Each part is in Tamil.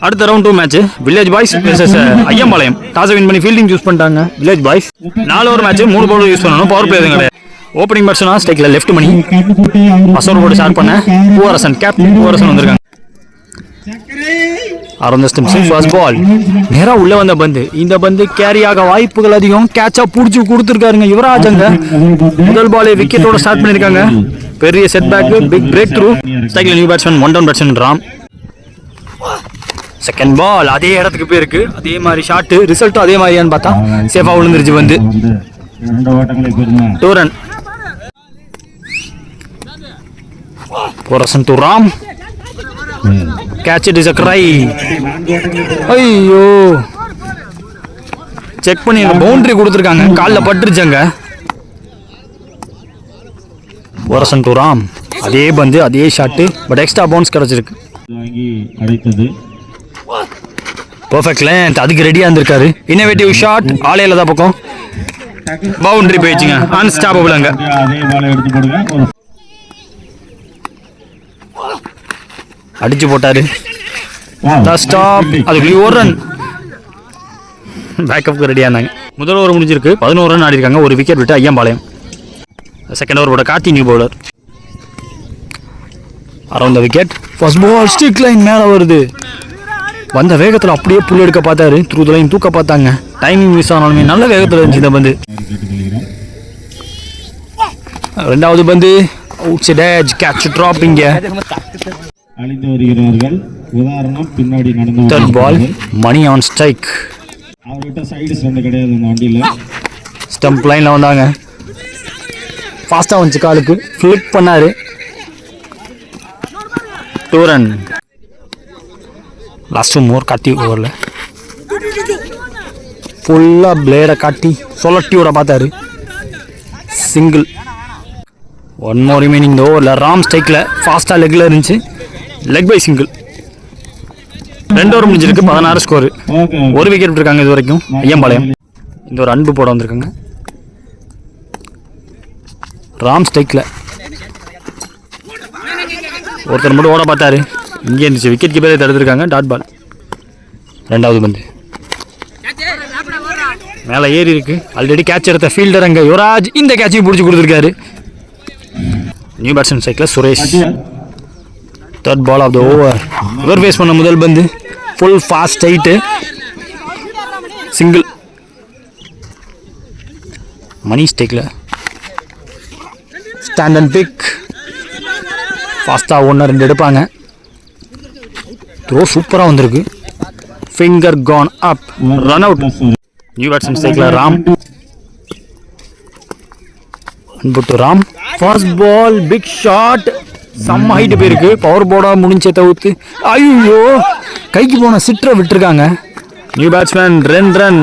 அடுத்த round 2 match village boys versus Ayyampalayam. Toss win பண்ணி ஃபீல்டிங் சூஸ் பண்ணிட்டாங்க village boys. 4 over match 3 bowler use பண்ணணும். பவர் பிளே எதுவும் கிடையாது. ஓப்பனிங் பர்சனா ஸ்ட்ரைக்ல லெஃப்ட் மணி மசோர் போட்டு ஸ்டார்ட் பண்ண பூவரசன் கேப்டன் பூவரசன் வந்திருக்காங்க. அரௌண்ட் ஸ்டெம்ஸ் ஃபர்ஸ்ட் பால் நேரா உள்ள வந்த பந்து. இந்த பந்து கேரி ஆக வாய்ப்புகள் அதிகம். கேட்சா புடிச்சு கொடுத்துருக்காருங்க யுவராஜங்க. முதல் பாலே விக்கெட்டோட ஸ்டார்ட் பண்ணிருக்காங்க. பெரிய setback big breakthrough. ஸ்ட்ரைக்ல new batsman 1 down batsman Ram. Second ball அதே இடத்துக்கு போயிருக்கு. அதே மாதிரி ஷாட் ரிசல்ட்டும் அதே மாதிரியான்னு பார்த்தா சேஃபா விழுந்துருச்சு வந்து 2 run. Poovarasan to Ram. Catch it is a cry. ஐயோ செக் பண்ணி பவுண்டரி கொடுத்துருக்காங்க. காலில் பட்டுருச்சாங்க. பூவரசன் டு ராம். அதே பந்து அதே ஷாட்டு பட் எக்ஸ்ட்ரா பவுன்ஸ் கிடைச்சிருக்கு. பர்ஃபெக்ட் லென்த் அதுக்கு ரெடியாக இருந்திருக்காரு. இன்னோவேட்டிவ் ஷாட் ஆலையில தான் பக்கம் பவுண்டரி போயிடுச்சுங்க. அன்ஸ்டாப்பபிள் அங்க. அடிச்சு போட்டாரு. ஸ்டாப் அதுக்கு 1 ரன். பேக்கப்புக்கு ரெடியாக இருந்தாங்க. முதல் ஓவர் முடிஞ்சிருக்கு. 11 ரன் ஆடி இருக்காங்க. ஒரு விக்கெட் விட்டு ஐயம்பாளையம். செகண்ட் ஓவர் போட Karthi new bowler. Around the wicket. First ball stick line மேலே வருது. வந்த வேகத்தில் அப்படியே புல் எடுக்க பார்த்தாரு. த்ரூ த லைன் தூக்க பார்த்தாங்க. டைமிங் மிஸ் ஆனாலுமே நல்ல வேகத்தில் இருந்துச்சு இந்த பந்து. ரெண்டாவது பந்து outside edge catch dropping. அழிந்து வருகிறார்கள். உதாரணம் பின்னாடி நடந்து third ball Mani on strike. அவர்கிட்ட சைடு ஸ்டம்ப் கிடையாது இந்த வண்டியில். ஸ்டம்ப் லைனில் வந்தாங்க. ஃபாஸ்ட்டாக வந்துச்சு. காலுக்கு ஃபிளிப் பண்ணாரு. 2 ரன். லாஸ்ட் மோர் காட்டி ஓவரில் ஃபுல்லாக பிளேடை காட்டி சொலட்டியோட பார்த்தாரு. சிங்கிள். 1 more remaining இந்த ஓவரில். ராம் ஸ்ட்ரைக்கில் ஃபாஸ்ட்டாக லெக்கில் இருந்துச்சு. Leg by single. 2 ஓவர் முடிஞ்சிருக்கு. 16 ஸ்கோர். ஒரு விக்கெட் விட்டுருக்காங்க இது வரைக்கும் ஐயம்பாளையம். இந்த ஒரு அன்பு போட வந்திருக்காங்க. ராம் ஸ்ட்ரைக்கில் ஒருத்தர் மட்டும் ஓட பார்த்தாரு. இங்கே இருந்துச்சு. விக்கெட் கீப்பரே தடுத்துருக்காங்க. Dot ball. ரெண்டாவது பந்து மேலே ஏறி இருக்கு. ஆல்ரெடி கேட்ச் எடுத்த ஃபீல்டர் அங்கே யுவராஜ் இந்த கேட்சையும் பிடிச்சி கொடுத்துருக்காரு. நியூ பேட்ஸ்மேன் ஸ்ட்ரைக்கில் Suresh. Third ball of the over. இவர் ஃபேஸ் பண்ண முதல் பந்து full fast height single. Mani ஸ்டேக்கில் ஸ்டாண்ட் அண்ட் பிக். ஃபாஸ்ட்டாக 1 2 எடுப்பாங்க. த்ரோ சூப்பராக வந்திருக்கு. Finger gone up. Run out. New batsman ஸ்டேக்கில் ராம். அன்புட்டு Ram. First ball big shot. செம்ம ஹைட்டு போயிருக்கு. பவர் போர்டாக முடிஞ்ச தவிர்த்து ஐயோ கைக்கு போன சிட்டரை விட்டுருக்காங்க. New batsman 2 run.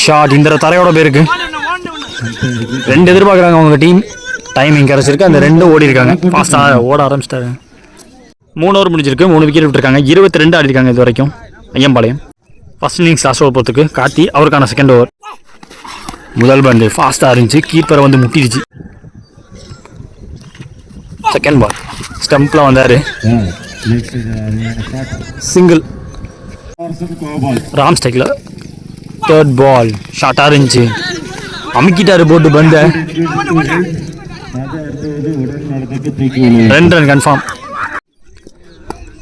ஷாட் இந்த தரையோட போயிருக்கு. 2 எதிர்பார்க்குறாங்க அவங்க டீம். டைமிங் கிடச்சிருக்கு. அந்த 2 ஓடி இருக்காங்க. ஃபாஸ்ட்டாக ஓட ஆரம்பிச்சிட்டாங்க. 3 ஓவர் முடிஞ்சிருக்கு. 3 விக்கெட் விட்டுருக்காங்க. 22 ஆடி இருக்காங்க இது வரைக்கும் Ayyampalayam. First innings last over போகிறதுக்கு கார்த்தி அவருக்கான செகண்ட் ஓவர். முதல் பந்து ஃபாஸ்ட்டாக இருந்துச்சு. கீப்பரை வந்து முட்டிடுச்சு. செகண்ட் பால் ஸ்டம்பில் வந்தார். சிங்கிள். ராம் ஸ்ட்ரைக்கில். தேர்ட் பால் ஷார்ட்டாக இருந்துச்சு. அமுக்கிட்டாரு போட்டு பந்த. 2 ரன் கன்ஃபார்ம்.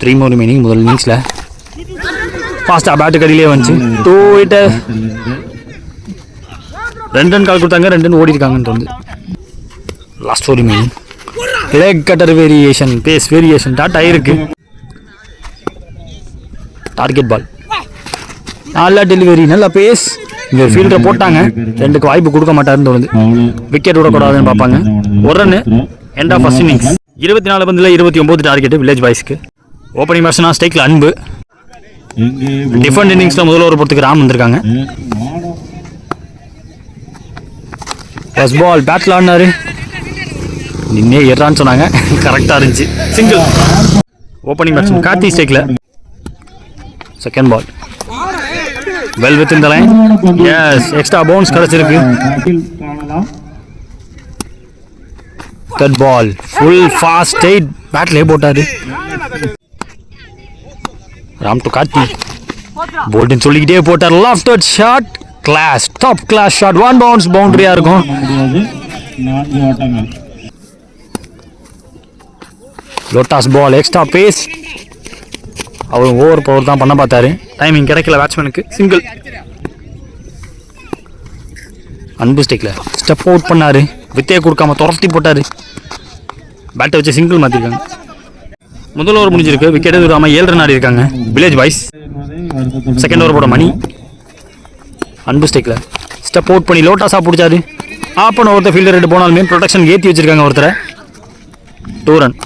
3 more remaining முதல் இன்னிங்ஸில். ஃபாஸ்ட்டாக பேட்டு கடியிலே வந்துச்சு. 2 ஹிட்டு. 2 ரன் கால் கொடுத்தாங்க. 2 ரன் ஓடி இருக்காங்கன்னு வந்து last 4 remaining. Leg cutter variation pace variation dot ஆயிருக்கு. டார்கெட் பால் நல்ல டெலிவரி நல்ல பேஸ். இங்கே ஒரு ஃபீல்டரை போட்டாங்க. 2க்கு வாய்ப்பு கொடுக்க மாட்டாருன்னு தோணுது. விக்கெட் விடக்கூடாதுன்னு பார்ப்பாங்க. 1 run. End of first innings. 24 பந்தில் 29 டார்கெட் வில்லேஜ் பாய்ஸ்க்கு. ஓப்பனிங் பேட்ஸ்மேனா ஸ்ட்ரைக்கில் அன்பு. டிஃபெண்ட் இன்னிங்ஸில் முதல் ஓவர் போகிறதுக்கு ராம் வந்திருக்காங்க. First ball battle ஆடினாரு. நின்னே ஏறான்னு சொன்னாங்க. கரெக்டாக இருந்துச்சு. சிங்கிள். ஓப்பனிங் பேட்ஸ்மேன் கார்த்தி ஸ்ட்ரைக்கில். Second ball well within the line. Yes extra bounce கிடைச்சிருக்கு. That ball full fast straight பேட்லேயே போட்டாரு. ராம் டு கார்த்தி போல்டன் சொல்லிக்கிட்டே போட்டார். Loft shot class top class shot. One bounce பவுண்டரியா இருக்கும். முடியாது. 4 ஓட்டங்கள். லோட்டாஸ் பால் எக்ஸ்ட்ரா பேஸ். அவர் ஓவர் பவர் தான் பண்ண பார்த்தாரு. டைமிங் கிடைக்கல பேட்ஸ்மேனுக்கு. சிங்கிள். அன்பு ஸ்டேக்கில் ஸ்டெப் அவுட் பண்ணாரு. வித்தையை கொடுக்காம துரத்தி போட்டாரு. பேட்டை வச்சு சிங்கிள் மாற்றிருக்காங்க. முதல் ஓவர் முடிஞ்சிருக்கு. விக்கெட் விடாமல் 7 ரன் ஆடி இருக்காங்க வில்லேஜ் பாய்ஸ். செகண்ட் ஓவர் போட மணி. அன்பு ஸ்டேக்கில் ஸ்டெப் அவுட் பண்ணி லோட்டாஸாக பிடிச்சாரு. ஆப் பண்ண ஒருத்தர் ஃபீல்டர் ரெண்டு போனாலுமே ப்ரொடெக்ஷன் ஏற்றி வச்சிருக்காங்க ஒருத்தரை. 2 ரன்.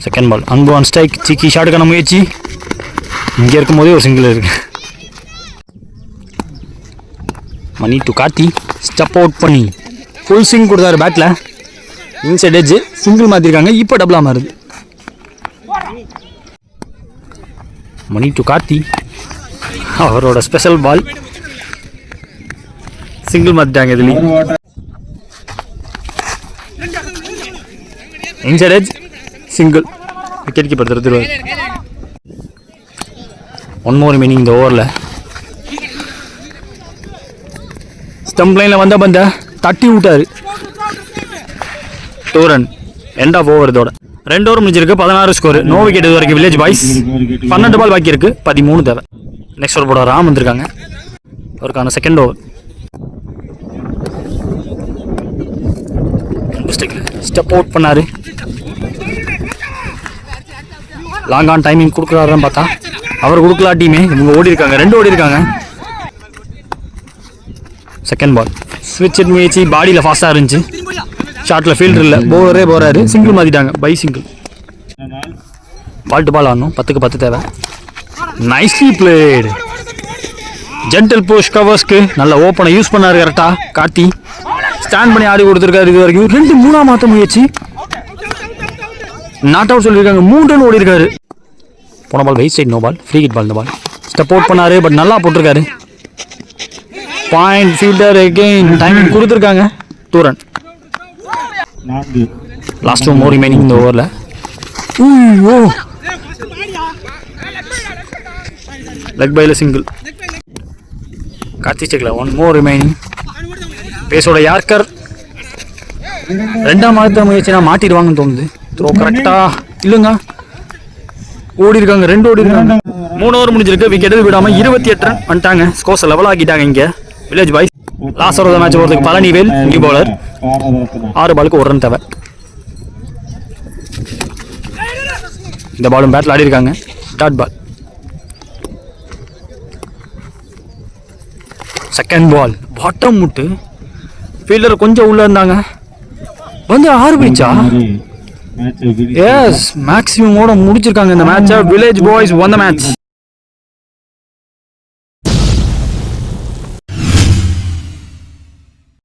செகண்ட் பால் அன்பு ஆன் ஸ்ட்ரைக். சிக்கி ஷாட்டுக்கான முயற்சி. இங்கே இருக்கும் போதே ஒரு சிங்கிள் இருக்கு. Mani to Karthi step out பண்ணி ஃபுல் ஸ்விங் கொடுத்தாரு பேட்டில். இன்சைட் எட்ஜ் சிங்கிள் மாற்றிருக்காங்க. இப்போ டபுளாக மாறுது. மணி டு கார்த்தி அவரோட ஸ்பெஷல் பால். சிங்கிள் மாற்றிட்டாங்க இதுலேயும். Inside edge single. Wicket keeper தருவார். 1 more மீனிங் இந்த ஓவரில். ஸ்டம்ப் லைனில் வந்த பந்த தட்டி விட்டாரு. 2 ரன். எண்ட் ஆஃப் ஓவர் இதோட. 2 ஓவர் முடிஞ்சிருக்கு. 16 ஸ்கோர். நோ விக்கெட் இது வரைக்கும் வில்லேஜ் பாய்ஸ். 12 பால் பாக்கி இருக்கு. 13 தேவை. நெக்ஸ்ட் ஓவர் போட ராம் வந்திருக்காங்க. அவருக்கான செகண்ட் ஓவர். ஸ்டெப் அவுட் பண்ணாரு. லாங் ஆன் டைமிங் கொடுக்குறாருன்னு பார்த்தா அவர் கொடுக்கலா. டீமே இவங்க ஓடி இருக்காங்க. 2 ஓடி இருக்காங்க. செகண்ட் பால் ஸ்விட்ச் முயற்சி. பாடியில் ஃபாஸ்ட்டாக இருந்துச்சு. ஷார்ட்டில் ஃபீல்டர் இல்லை. போரே போகிறாரு. சிங்கிள் மாற்றிட்டாங்க. Bye single. Ball to ball ஆடணும். 10க்கு 10 தேவை. Nicely played. ஜென்டல் புஷ் கவர்ஸ்க்கு நல்ல ஓப்பனை யூஸ் பண்ணாரு கரெக்டாக. கார்த்தி ஸ்டாண்ட் பண்ணி ஆடி கொடுத்துருக்காரு. இது வரைக்கும் 2 3 மாற்ற முயற்சி. நாட் அவுட் சொல்லியிருக்காங்க. 3 ரன் ஓடி இருக்காரு. போன ball wide side. No ball. Free hit ball. இந்த பால் ஸ்டெப் அவுட் பண்ணாரு. பட் நல்லா போட்டிருக்காரு. Point fielder again. டைமிங் கொடுத்துருக்காங்க. 2 ரன். லாஸ்ட் 2 more ரிமைனிங் இந்த ஓவரில். ஓ லெக் பைல சிங்கிள். கார்த்தி ஸ்டேக்கில் 1 more ரிமைனிங். பேஸோட யார்கர் 2ஆம் மாதத்தை முயற்சினா மாட்டிடுவாங்கன்னு தோணுது. த்ரோ கரெக்டா இல்லைங்க. ஓடி இருக்காங்க. 2 ஓடி இருக்காங்க. 3 ஓவர் முடிஞ்சிருக்கு. விக்கெட் விடாமல் 28 ரன் பண்ணிட்டாங்க. ஸ்கோர்ஸை லெவல் ஆக்கிட்டாங்க இங்கே village boys. Last over match போகிறதுக்கு பழனிவேல் நியூ பவுலர். 6 பாலுக்கு 1 ரன் தேவை. இந்த பாலும் பேட்டில் ஆடி இருக்காங்க. Dot ball. செகண்ட் பால் பாட்டம் முட்டு. ஃபீல்டர் கொஞ்சம் உள்ளே இருந்தாங்க. வந்து 6 போயிடுச்சா? எஸ் மேக்ஸிமமோட முடிச்சிருக்காங்க இந்த மேட்சை. Village boys won the match.